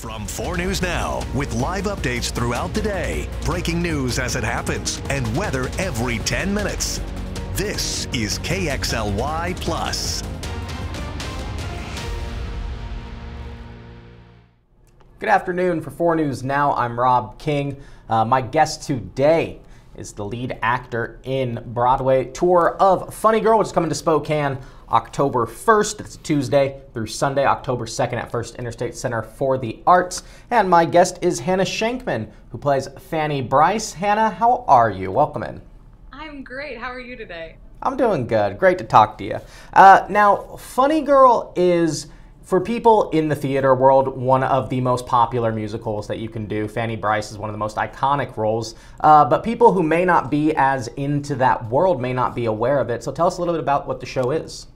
From 4 News Now, with live updates throughout the day, breaking news as it happens, and weather every 10 minutes. This is KXLY Plus. Good afternoon. For 4 News Now, I'm Rob King. My guest today is the lead actor in Broadway tour of Funny Girl, which is coming to Spokane October 1st. It's Tuesday through Sunday, October 2nd at First Interstate Center for the Arts. And my guest is Hannah Shankman, who plays Fanny Brice. Hannah, how are you? Welcome in. I'm great. How are you today? I'm doing good. Great to talk to you. Now, Funny Girl is, for people in the theater world, one of the most popular musicals that you can do. Fanny Brice is one of the most iconic roles, but people who may not be as into that world may not be aware of it. So tell us a little bit about what the show is.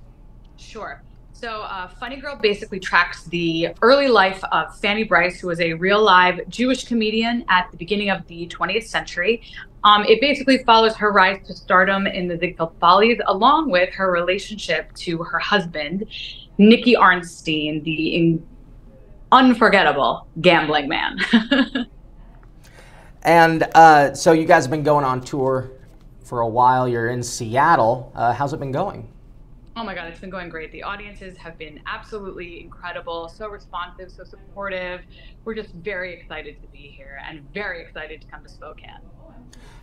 Sure. So Funny Girl basically tracks the early life of Fanny Brice, who was a real live Jewish comedian at the beginning of the 20th century. It basically follows her rise to stardom in the Ziegfeld Follies, along with her relationship to her husband, Nicky Arnstein, the unforgettable gambling man. And so you guys have been going on tour for a while. You're in Seattle. How's it been going? Oh my God, it's been going great. The audiences have been absolutely incredible, so responsive, so supportive. We're just very excited to be here and very excited to come to Spokane.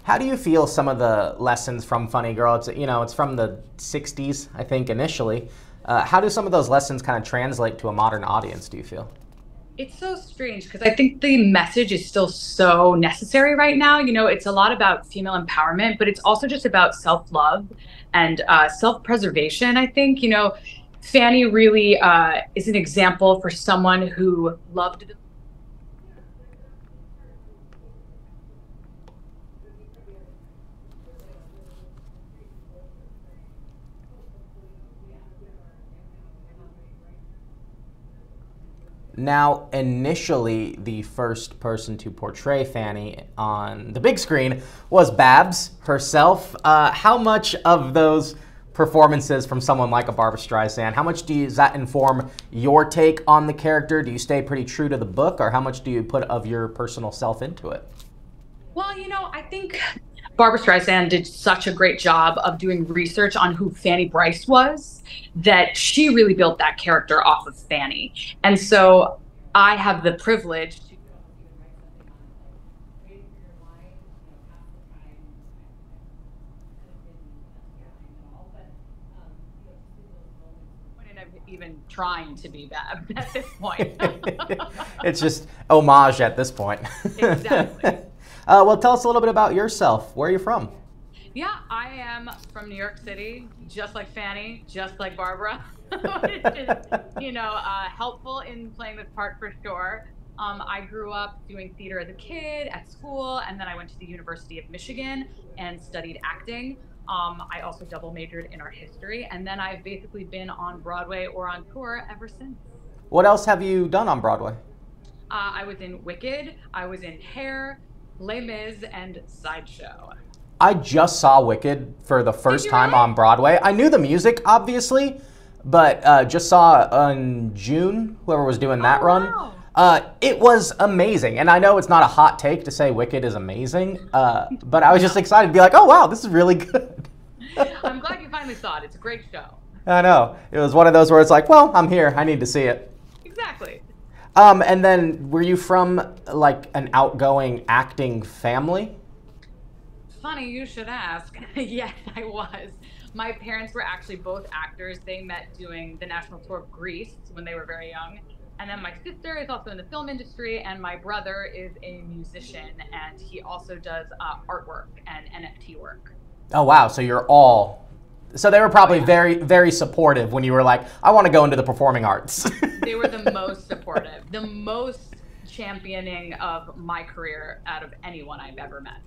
How do you feel some of the lessons from Funny Girl? It's from the 60s, I think, initially. How do some of those lessons kind of translate to a modern audience, do you feel? It's so strange because I think the message is still so necessary right now. You know, it's a lot about female empowerment, but it's also just about self-love and self-preservation, I think. You know, Fanny really is an example for someone who loved the Now, initially, the first person to portray Fanny on the big screen was Babs herself. How much of those performances from someone like a Barbra Streisand, how much does that inform your take on the character? Do you stay pretty true to the book, or how much do you put of your personal self into it? Well, you know, I think Barbra Streisand did such a great job of doing research on who Fanny Brice was that she really built that character off of Fanny. And so I have the privilege to even trying to be bad at this point. It's just homage at this point. Exactly. Well, tell us a little bit about yourself. Where are you from? Yeah, I am from New York City, just like Fanny, just like Barbara, which is, you know, helpful in playing this part for sure. I grew up doing theater as a kid at school, and then I went to the University of Michigan and studied acting. I also double majored in art history, and then I've basically been on Broadway or on tour ever since. What else have you done on Broadway? I was in Wicked, I was in Hair, Les Mis, and Sideshow. I just saw Wicked for the first time really? on Broadway. I knew the music, obviously, but just saw in June, whoever was doing that run. Wow. It was amazing. And I know it's not a hot take to say Wicked is amazing, but I was just excited to be like, oh, wow, this is really good. I'm glad you finally saw it. It's a great show. I know. It was one of those where it's like, well, I'm here. I need to see it. Exactly. And then were you from like an outgoing acting family? Funny you should ask. Yes, I was. My parents were actually both actors. They met doing the national tour of Greece when they were very young. And then my sister is also in the film industry, and my brother is a musician, and he also does artwork and NFT work. Oh, wow. So you're all... So they were probably very, very supportive when you were like, I want to go into the performing arts. They were the most supportive, the most championing of my career out of anyone I've ever met.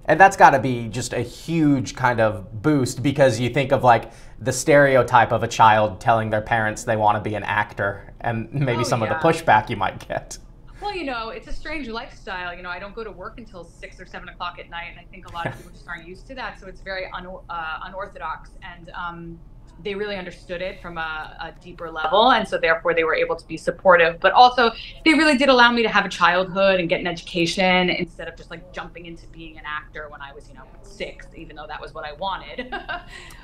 And that's got to be just a huge kind of boost, because you think of like the stereotype of a child telling their parents they want to be an actor, and maybe some of the pushback you might get. Well, you know, it's a strange lifestyle. You know, I don't go to work until 6 or 7 o'clock at night, and I think a lot of people just aren't used to that. So it's very unorthodox. And they really understood it from a deeper level. And so therefore they were able to be supportive, but also they really did allow me to have a childhood and get an education instead of just like jumping into being an actor when I was, 6, even though that was what I wanted.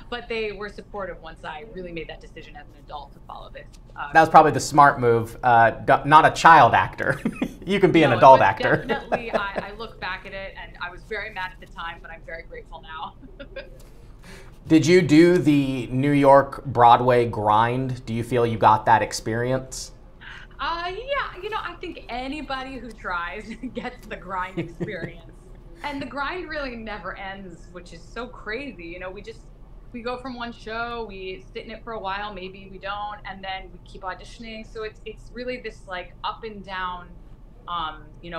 But they were supportive once I really made that decision as an adult to follow this. That was probably the smart move, not a child actor. You can be an adult actor. Definitely, I look back at it and I was very mad at the time, but I'm very grateful now. Did you do the New York Broadway grind? Do you feel you got that experience? Yeah, I think anybody who tries gets the grind experience. And the grind really never ends, which is so crazy. We go from one show, we sit in it for a while, maybe we don't, and then we keep auditioning. So it's really this like up and down,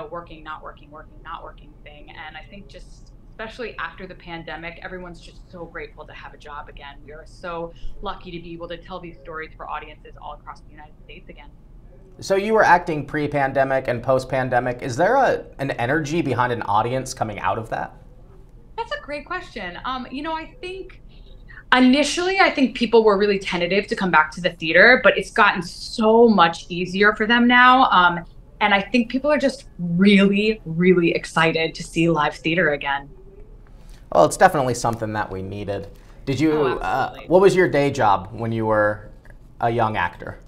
working, not working, working, not working thing. And I think just, especially after the pandemic, everyone's just so grateful to have a job again. We are so lucky to be able to tell these stories for audiences all across the United States again. So you were acting pre-pandemic and post-pandemic. Is there an energy behind an audience coming out of that? That's a great question. I think initially, I think people were really tentative to come back to the theater, but it's gotten so much easier for them now. And I think people are just really, really excited to see live theater again. Well, it's definitely something that we needed. Did you, Absolutely. What was your day job when you were a young actor?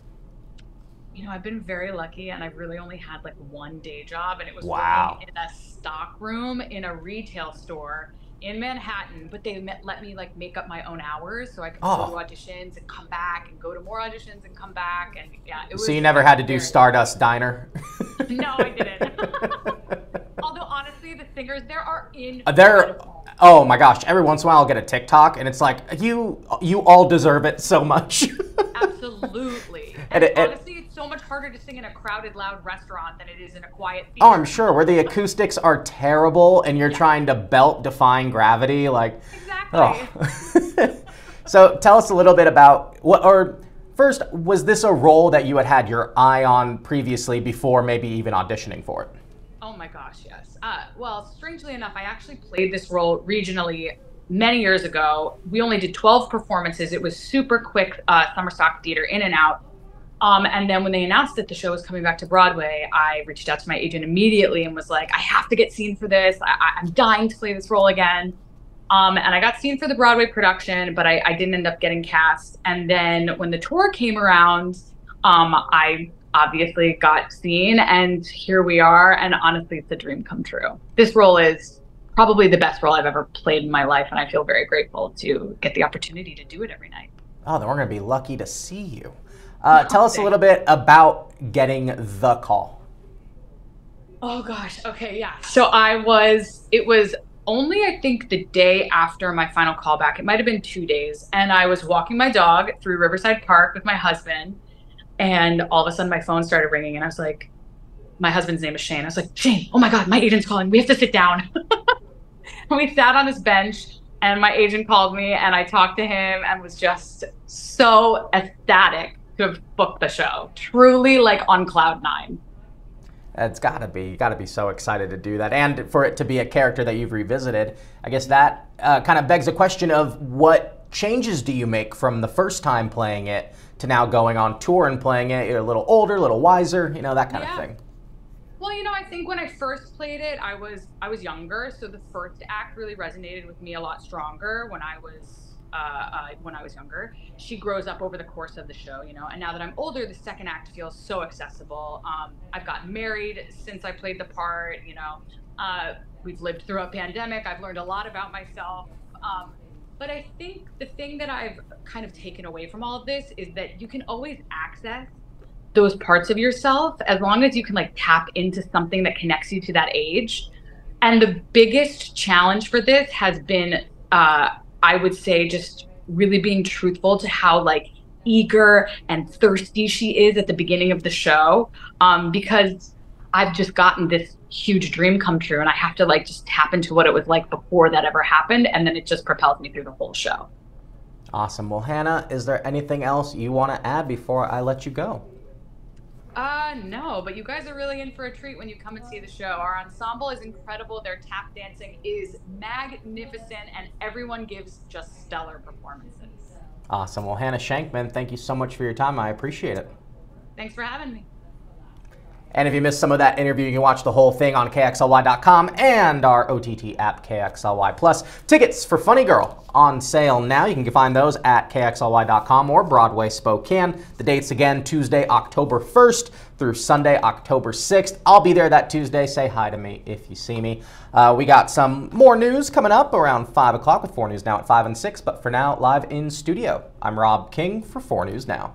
I've been very lucky, and I've really only had like one day job, and it was Wow. working in a stock room in a retail store in Manhattan, but they let me like make up my own hours, so I could go to auditions and come back and go to more auditions and come back, and yeah, it was. So you never had to do Stardust Diner? No, I didn't. Although honestly, the singers there are Oh my gosh! Every once in a while, I'll get a TikTok, and it's like you all deserve it so much. Absolutely. And honestly, it's so much harder to sing in a crowded, loud restaurant than it is in a quiet theater. Oh, I'm sure. Where the acoustics are terrible, and you're trying to belt defying gravity, like. Exactly. Oh. So tell us a little bit about first, was this a role that you had your eye on previously before maybe even auditioning for it? Oh my gosh, yes. Well, strangely enough, I actually played this role regionally many years ago. We only did 12 performances. It was super quick summer stock theater, in and out. And then when they announced that the show was coming back to Broadway, I reached out to my agent immediately and was like, I have to get seen for this. I'm dying to play this role again. And I got seen for the Broadway production, but I didn't end up getting cast. And then when the tour came around, I obviously got seen, and here we are. And honestly, it's a dream come true. This role is probably the best role I've ever played in my life, and I feel very grateful to get the opportunity to do it every night. Oh, then we're going to be lucky to see you. Tell us a little bit about getting the call. Oh gosh, okay, yeah. So it was only, I think, the day after my final callback. It might have been 2 days, and I was walking my dog through Riverside Park with my husband, and all of a sudden my phone started ringing, and I was like, my husband's name is Shane. I was like, Shane, oh my God, my agent's calling. We have to sit down. And we sat on this bench, and my agent called me, and I talked to him and was just so ecstatic to have booked the show. Truly like on cloud 9. It's gotta be. You gotta be so excited to do that. And for it to be a character that you've revisited, I guess that kind of begs a question of what changes do you make from the first time playing it to now going on tour and playing it? You're a little older, a little wiser, that kind of thing. Well, I think when I first played it, I was younger, so the first act really resonated with me a lot stronger when I was younger. She grows up over the course of the show, and now that I'm older, the second act feels so accessible. I've gotten married since I played the part, we've lived through a pandemic. I've learned a lot about myself. But I think the thing that I've kind of taken away from all of this is that you can always access those parts of yourself as long as you can like tap into something that connects you to that age. And the biggest challenge for this has been, I would say, just really being truthful to how like eager and thirsty she is at the beginning of the show, because I've just gotten this huge dream come true, and I have to like just tap into what it was like before that ever happened, and then it just propels me through the whole show. Awesome. Well, Hannah, is there anything else you want to add before I let you go? No, but you guys are really in for a treat when you come and see the show. Our ensemble is incredible. Their tap dancing is magnificent, and everyone gives just stellar performances. Awesome. Well, Hannah Shankman, thank you so much for your time. I appreciate it. Thanks for having me. And if you missed some of that interview, you can watch the whole thing on kxly.com and our OTT app, KXLY Plus. Tickets for Funny Girl on sale now. You can find those at kxly.com or Broadway Spokane. The dates again, Tuesday, October 1st through Sunday, October 6th. I'll be there that Tuesday. Say hi to me if you see me. We got some more news coming up around 5 o'clock with 4 News Now at 5 and 6. But for now, live in studio, I'm Rob King for 4 News Now.